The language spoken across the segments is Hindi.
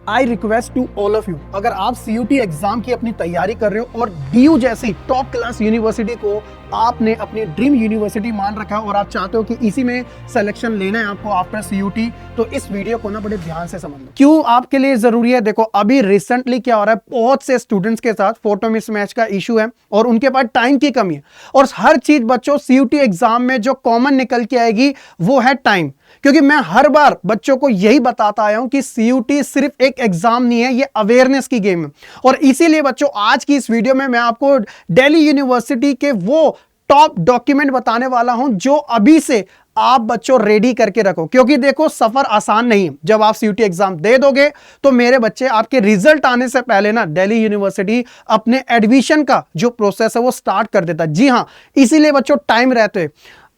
I request to all of you, अगर आप CUT एग्जाम की अपनी तैयारी कर रहे हो और DU जैसी टॉप क्लास यूनिवर्सिटी को आपने अपनी ड्रीम यूनिवर्सिटी मान रखा है और आप चाहते हो कि इसी में सिलेक्शन लेना है आपको आफ्टर CUT, तो इस वीडियो को ना बड़े ध्यान से समझ लो। क्यों आपके लिए जरूरी है? देखो अभी रिसेंटली क्या हो रहा है, बहुत से स्टूडेंट्स के साथ फोटो मिसमैच का इशू है और उनके पास टाइम की कमी है। और हर चीज बच्चों CUT एग्जाम में जो कॉमन निकल के आएगी वो है टाइम। क्योंकि मैं हर बार बच्चों को यही बताता आया हूं कि CUT सिर्फ एक एग्जाम नहीं है, ये अवेयरनेस की गेम है। और इसीलिए बच्चों आज की इस वीडियो में मैं आपको दिल्ली यूनिवर्सिटी के वो टॉप डॉक्यूमेंट बताने वाला हूं जो अभी से आप बच्चों रेडी करके रखो। क्योंकि देखो सफर आसान नहीं है। जब आप CUT एग्जाम दे दोगे तो मेरे बच्चे आपके रिजल्ट आने से पहले ना दिल्ली यूनिवर्सिटी अपने एडमिशन का जो प्रोसेस है वो स्टार्ट कर देता है। जी हां, इसीलिए बच्चों टाइम रहते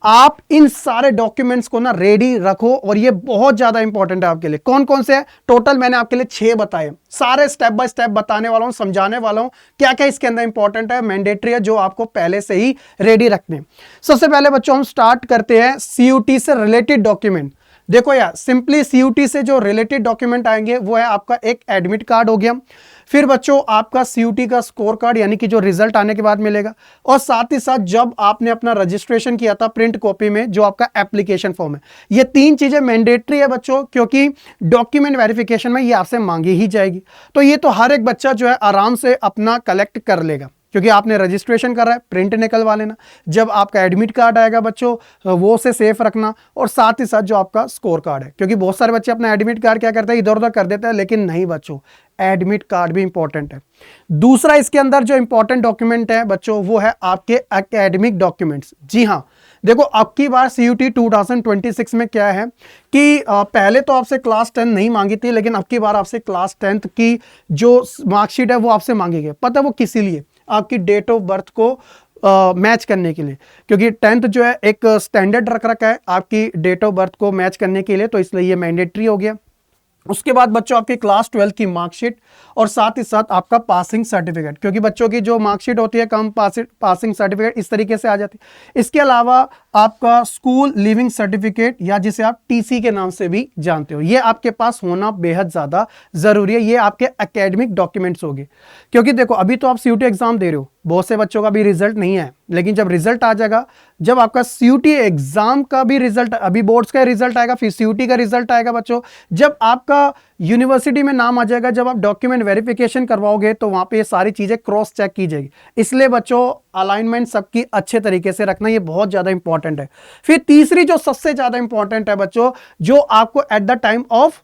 आप इन सारे डॉक्यूमेंट्स को ना रेडी रखो और ये बहुत ज्यादा इंपॉर्टेंट है आपके लिए। कौन कौन से हैं? टोटल मैंने आपके लिए 6 बताए, सारे स्टेप बाय स्टेप बताने वाला हूं, समझाने वाला हूं क्या क्या इसके अंदर इंपॉर्टेंट है, मैंडेटरी है, जो आपको पहले से ही रेडी रखने। सबसे पहले बच्चों हम स्टार्ट करते हैं CUT से रिलेटेड डॉक्यूमेंट। देखो यार, सिंपली CUT से जो रिलेटेड डॉक्यूमेंट आएंगे वो है आपका एक एडमिट कार्ड हो गया, फिर बच्चों आपका CUT का स्कोर कार्ड यानी कि जो रिजल्ट आने के बाद मिलेगा, और साथ ही साथ जब आपने अपना रजिस्ट्रेशन किया था प्रिंट कॉपी में जो आपका एप्लीकेशन फॉर्म है। ये 3 चीजें मैंडेटरी है बच्चों, क्योंकि डॉक्यूमेंट वेरिफिकेशन में ये आपसे मांगी ही जाएगी। तो ये तो हर एक बच्चा जो है आराम से अपना कलेक्ट कर लेगा, क्योंकि आपने रजिस्ट्रेशन कर रहा है, प्रिंट निकलवा लेना। जब आपका एडमिट कार्ड आएगा बच्चों वो से सेफ रखना, और साथ ही साथ जो आपका स्कोर कार्ड है, क्योंकि बहुत सारे बच्चे अपना एडमिट कार्ड क्या करते हैं, इधर उधर कर देते हैं, लेकिन नहीं बच्चों, एडमिट कार्ड भी इंपॉर्टेंट है। दूसरा इसके अंदर जो इंपॉर्टेंट डॉक्यूमेंट है बच्चों वो है आपके एकेडमिक डॉक्यूमेंट्स। जी हाँ, देखो अब की बार CUT 2026 में क्या है कि पहले तो आपसे क्लास 10 नहीं मांगी थी, लेकिन अब की बार आपसे क्लास 10th की जो मार्कशीट है वो आपसे मांगी गई। पता है वो किस लिए? आपकी डेट ऑफ बर्थ को मैच करने के लिए, क्योंकि 10th जो है एक स्टैंडर्ड रख रखा है आपकी डेट ऑफ बर्थ को मैच करने के लिए, तो इसलिए ये मैंडेटरी हो गया। उसके बाद बच्चों आपकी क्लास 12 की मार्कशीट और साथ ही साथ आपका पासिंग सर्टिफिकेट, क्योंकि बच्चों की जो मार्कशीट होती है कम पासिंग सर्टिफिकेट इस तरीके से आ जाती है। इसके अलावा आपका स्कूल लिविंग सर्टिफिकेट या जिसे आप TC के नाम से भी जानते हो, ये आपके पास होना बेहद ज़्यादा ज़रूरी है। ये आपके एकेडमिक डॉक्यूमेंट्स होंगे, क्योंकि देखो अभी तो आप CUT एग्जाम दे रहे हो, बहुत से बच्चों का भी रिजल्ट नहीं है, लेकिन जब रिजल्ट आ जाएगा, जब आपका CUT एग्जाम का भी रिजल्ट, अभी बोर्ड्स का रिजल्ट आएगा, फिर CUT का रिजल्ट आएगा बच्चों, जब आपका यूनिवर्सिटी में नाम आ जाएगा, जब आप डॉक्यूमेंट वेरिफिकेशन करवाओगे तो वहां पे ये सारी चीजें क्रॉस चेक की जाएगी। इसलिए बच्चों अलाइनमेंट सबकी अच्छे तरीके से रखना ये बहुत ज्यादा इंपॉर्टेंट है। फिर तीसरी जो सबसे ज्यादा इंपॉर्टेंट है बच्चों, जो आपको at the time of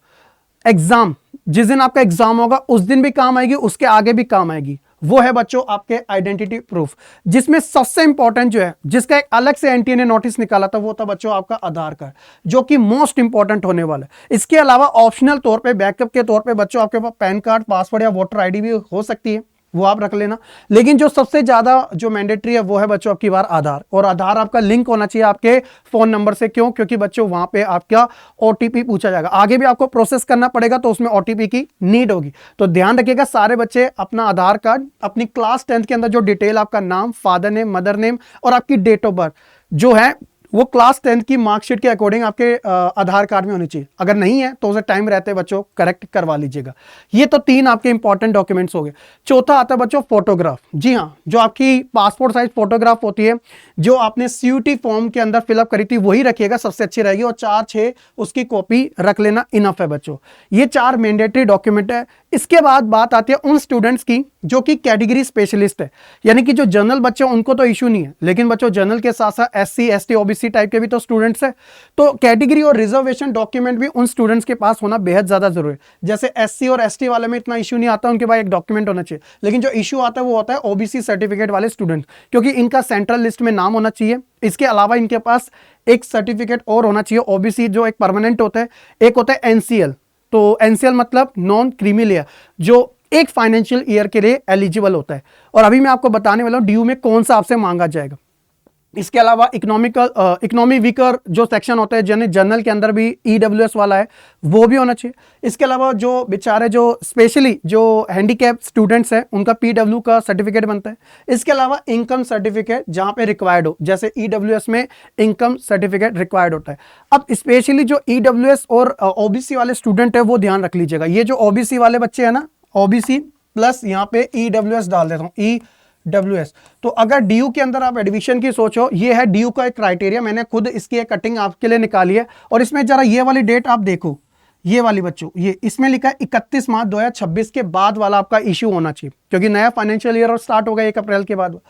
exam, जिस दिन आपका एग्जाम होगा उस दिन भी काम आएगी, उसके आगे भी काम आएगी, वो है बच्चों आपके आइडेंटिटी प्रूफ। जिसमें सबसे इंपॉर्टेंट जो है, जिसका एक अलग से NTA ने नोटिस निकाला था, वो था बच्चों आपका आधार कार्ड, जो कि मोस्ट इंपॉर्टेंट होने वाला है। इसके अलावा ऑप्शनल तौर पे, बैकअप के तौर पे बच्चों आपके पास पैन कार्ड, पासवर्ड या वोटर ID भी हो सकती है, वो आप रख लेना। लेकिन जो सबसे ज्यादा जो मैंडेटरी है वो है बच्चों आपकी बार आधार, और आधार आपका लिंक होना चाहिए आपके फोन नंबर से। क्यों? क्योंकि बच्चों वहां पे आपका OTP पूछा जाएगा, आगे भी आपको प्रोसेस करना पड़ेगा, तो उसमें OTP की नीड होगी। तो ध्यान रखिएगा सारे बच्चे अपना आधार कार्ड, अपनी क्लास 10th के अंदर जो डिटेल आपका नाम, फादर नेम, मदर नेम और आपकी डेट ऑफ बर्थ जो है वो क्लास 10th की मार्कशीट के अकॉर्डिंग आपके आधार कार्ड में होनी चाहिए। अगर नहीं है तो उसे टाइम रहते बच्चों करेक्ट करवा लीजिएगा। ये तो 3 आपके इंपॉर्टेंट डॉक्यूमेंट्स हो गए। चौथा आता है बच्चों फोटोग्राफ। जी हाँ, जो आपकी पासपोर्ट साइज फोटोग्राफ होती है, जो आपने CUT फॉर्म के अंदर फिलअप करी थी वही रखिएगा, सबसे अच्छी रहेगी, और 4-6 उसकी कॉपी रख लेना इनफ है बच्चों। ये 4 मैंडेटरी डॉक्यूमेंट है। इसके बाद बात आती है उन स्टूडेंट्स की जो कि कैटेगरी स्पेशलिस्ट है, यानी कि जो जनरल बच्चे उनको तो इशू नहीं है, लेकिन बच्चों जनरल के साथ साथ SC ST OBC टाइप के भी तो स्टूडेंट्स है। तो कैटेगरी और रिजर्वेशन डॉक्यूमेंट भी उन स्टूडेंट्स के पास होना बेहद ज्यादा जरूरी है। जैसे SC और ST वाले में इतना इशू नहीं आता, उनके पास एक डॉक्यूमेंट होना चाहिए, लेकिन जो इशू आता है वो होता है OBC सर्टिफिकेट वाले स्टूडेंट, क्योंकि इनका सेंट्रल लिस्ट में नाम होना चाहिए। इसके अलावा इनके पास एक सर्टिफिकेट और होना चाहिए OBC जो एक परमानेंट होता है, एक होता है NCL। तो NCL मतलब नॉन क्रीमी लेयर, जो एक फाइनेंशियल ईयर के लिए एलिजिबल होता है। और अभी मैं आपको बताने वाला हूं DU में कौन सा आपसे मांगा जाएगा। इसके अलावा इकोनॉमी वीकर जो सेक्शन होता है जनरल के अंदर भी EWS वाला है, वो भी होना चाहिए। इसके अलावा जो बेचारे जो स्पेशली जो हैंडीकैप स्टूडेंट्स हैं उनका PW का सर्टिफिकेट बनता है। इसके अलावा इनकम सर्टिफिकेट जहाँ पे रिक्वायर्ड हो, जैसे EWS में इनकम सर्टिफिकेट रिक्वायर्ड होता है। अब स्पेशली जो EWS और OBC वाले स्टूडेंट है वो ध्यान रख लीजिएगा। ये जो OBC वाले बच्चे हैं ना, OBC प्लस यहाँ पे EWS डाल देता हूँ, EWS। तो अगर DU के अंदर आप एडमिशन की सोचो, ये है DU का एक क्राइटेरिया, मैंने खुद इसकी एक कटिंग आपके लिए निकाली है। और इसमें जरा ये वाली डेट आप देखो, ये वाली बच्चों, ये इसमें लिखा है 31 मार्च 2026 के बाद वाला आपका इश्यू होना चाहिए, क्योंकि नया फाइनेंशियल ईयर और स्टार्ट होगा 1 अप्रैल के बाद।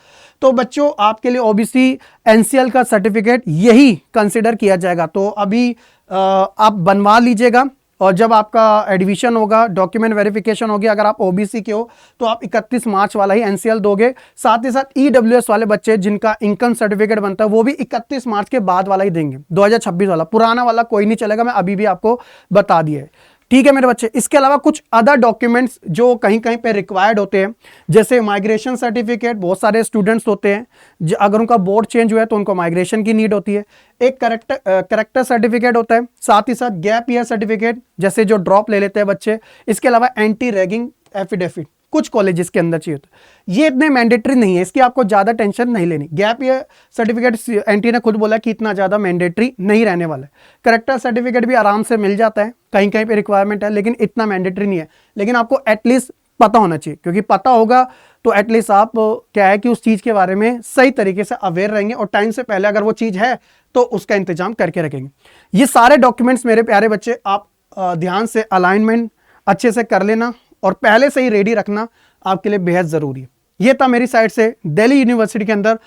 तो बच्चों आपके लिए OBC NCL का सर्टिफिकेट यही कंसिडर किया जाएगा। तो अभी आप बनवा लीजिएगा, और जब आपका एडमिशन होगा, डॉक्यूमेंट वेरिफिकेशन होगी, अगर आप OBC के हो तो आप 31 मार्च वाला ही NCL दोगे। साथ ही साथ EWS वाले बच्चे जिनका इनकम सर्टिफिकेट बनता है वो भी 31 मार्च के बाद वाला ही देंगे, 2026 वाला, पुराना वाला कोई नहीं चलेगा। मैं अभी भी आपको बता दिया है, ठीक है मेरे बच्चे। इसके अलावा कुछ अदर डॉक्यूमेंट्स जो कहीं कहीं पे रिक्वायर्ड होते हैं, जैसे माइग्रेशन सर्टिफिकेट, बहुत सारे स्टूडेंट्स होते हैं अगर उनका बोर्ड चेंज हुआ है तो उनको माइग्रेशन की नीड होती है। एक करेक्टर सर्टिफिकेट होता है, साथ ही साथ गैप ईयर सर्टिफिकेट, जैसे जो ड्रॉप ले लेते हैं बच्चे। इसके अलावा एंटी रैगिंग एफिडेविट कुछ कॉलेजेस के अंदर चाहिए होता है, ये इतने मैंडेटरी नहीं है, इसकी आपको ज़्यादा टेंशन नहीं लेनी। गैप ईयर सर्टिफिकेट एंटी ने खुद बोला कि इतना ज़्यादा मैंडेटरी नहीं रहने वाला है। करेक्टर सर्टिफिकेट भी आराम से मिल जाता है, कहीं कहीं पे रिक्वायरमेंट है, लेकिन इतना मैंडेटरी नहीं है। लेकिन आपको एटलीस्ट पता होना चाहिए, क्योंकि पता होगा तो एटलीस्ट आप क्या है कि उस चीज़ के बारे में सही तरीके से अवेयर रहेंगे, और टाइम से पहले अगर वो चीज़ है तो उसका इंतजाम करके रखेंगे। ये सारे डॉक्यूमेंट्स मेरे प्यारे बच्चे आप ध्यान से अलाइनमेंट अच्छे से कर लेना, और पहले से ही रेडी रखना आपके लिए बेहद ज़रूरी है। ये था मेरी साइड से दिल्ली यूनिवर्सिटी के अंदर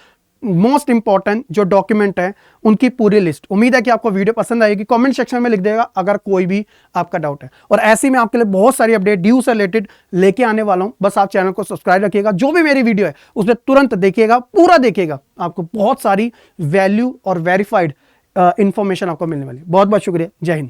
मोस्ट इंपॉर्टेंट जो डॉक्यूमेंट है उनकी पूरी लिस्ट। उम्मीद है कि आपको वीडियो पसंद आएगी। कमेंट सेक्शन में लिख देगा अगर कोई भी आपका डाउट है, और ऐसे में आपके लिए बहुत सारी अपडेट ड्यू से रिलेटेड लेके आने वाला हूं। बस आप चैनल को सब्सक्राइब रखिएगा, जो भी मेरी वीडियो है उसमें तुरंत देखिएगा, पूरा देखिएगा, आपको बहुत सारी वैल्यू और वेरीफाइड इंफॉर्मेशन आपको मिलने वाली है। बहुत बहुत शुक्रिया, जय हिंद।